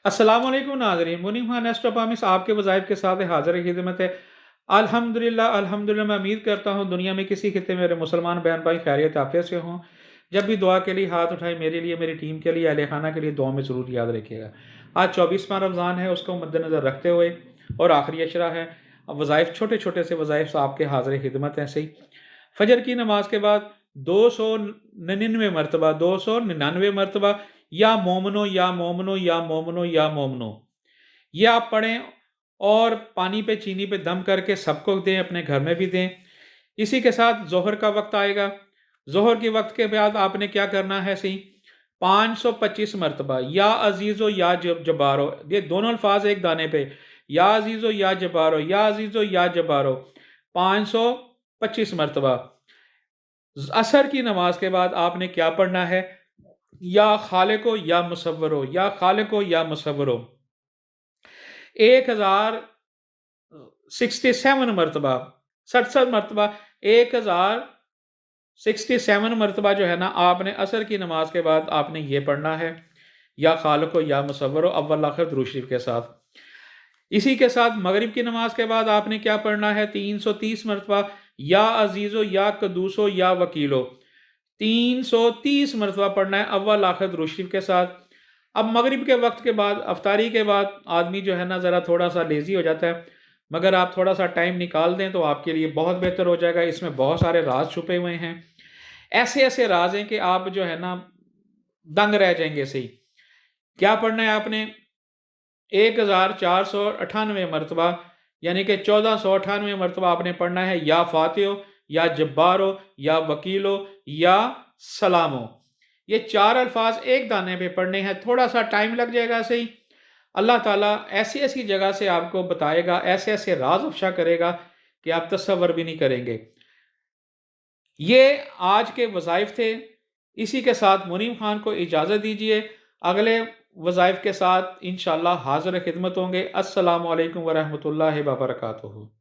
अस्सलाम वालेकुम नाज़रीन, मुनीम खान एस्ट्रोपामिस आपके वज़ाइफ के साथ हाज़िर खिदमत है। अल्हम्दुलिल्लाह अल्हम्दुलिल्लाह, मैं उम्मीद करता हूँ दुनिया में किसी खित्ते में मेरे मुसलमान बहन भाई खैरियत आफियत से हों। जब भी दुआ के लिए हाथ उठाएं, मेरे लिए, मेरी टीम के लिए, अहले खाना के लिए दुआ में ज़रूर याद रखिएगा। आज 24वां रमज़ान है, उसको मद्देनज़र रखते हुए और आखिरी अशरा है। वज़ाइफ छोटे छोटे से वज़ाइफ आपके हाज़िर खिदमत हैं। सही फजर की नमाज के बाद 299 मरतबा, 299 मरतबा या मोमनो या मोमनो या मोमनो या मोमनो, ये आप पढ़ें और पानी पे चीनी पे दम करके सबको दें, अपने घर में भी दें। इसी के साथ जोहर का वक्त आएगा। जोहर के वक्त के बाद आपने क्या करना है? सही 525 मरतबा या अजीज़ो या जबारो, ये दोनों अल्फाज एक दाने पे, या अजीज़ो या जबारो, या अजीज़ो या जबारो, 525 मरतबा। असर की नमाज के बाद आपने क्या पढ़ना है? या खालिको या मुसव्वरो, या खालिको या मुसव्वरो, 1067 मरतबा, 67 मरतबा, 1067 मरतबा जो है ना, आपने असर की नमाज के बाद आपने ये पढ़ना है, या खालिको या मुसव्वरो, अव्वल आखिर दुरूद शरीफ के साथ। इसी के साथ मगरिब की नमाज के बाद आपने क्या पढ़ना है? 330 मरतबा, या अजीज़ो या कदूसो या वकीलो, 330 मरतबा पढ़ना है, अव्वल आखिर दुरूद शरीफ के साथ। अब मगरिब के वक्त के बाद, अफ्तारी के बाद आदमी जो है ना ज़रा थोड़ा सा लेज़ी हो जाता है, मगर आप थोड़ा सा टाइम निकाल दें तो आपके लिए बहुत बेहतर हो जाएगा। इसमें बहुत सारे राज छुपे हुए हैं, ऐसे ऐसे राज हैं कि आप जो है ना दंग रह जाएंगे। सही क्या पढ़ना है आपने? 1498 मरतबा, यानी कि 1498 मरतबा आपने पढ़ना है, या फातिहो या जब्बारो या वकीलो या सलामो। ये चार अल्फाज एक दाने पे पढ़ने हैं, थोड़ा सा टाइम लग जाएगा। सही अल्लाह ताला ऐसी ऐसी जगह से आपको बताएगा, ऐसे ऐसे राज अफशा करेगा कि आप तसव्वुर भी नहीं करेंगे। ये आज के वज़ाइफ थे। इसी के साथ मुनीम खान को इजाज़त दीजिए, अगले वज़ाइफ के साथ इंशाअल्लाह हाज़िर खिदमत होंगे। अस्सलामु अलैकुम वरहमतुल्लाहि वबरकातुहू।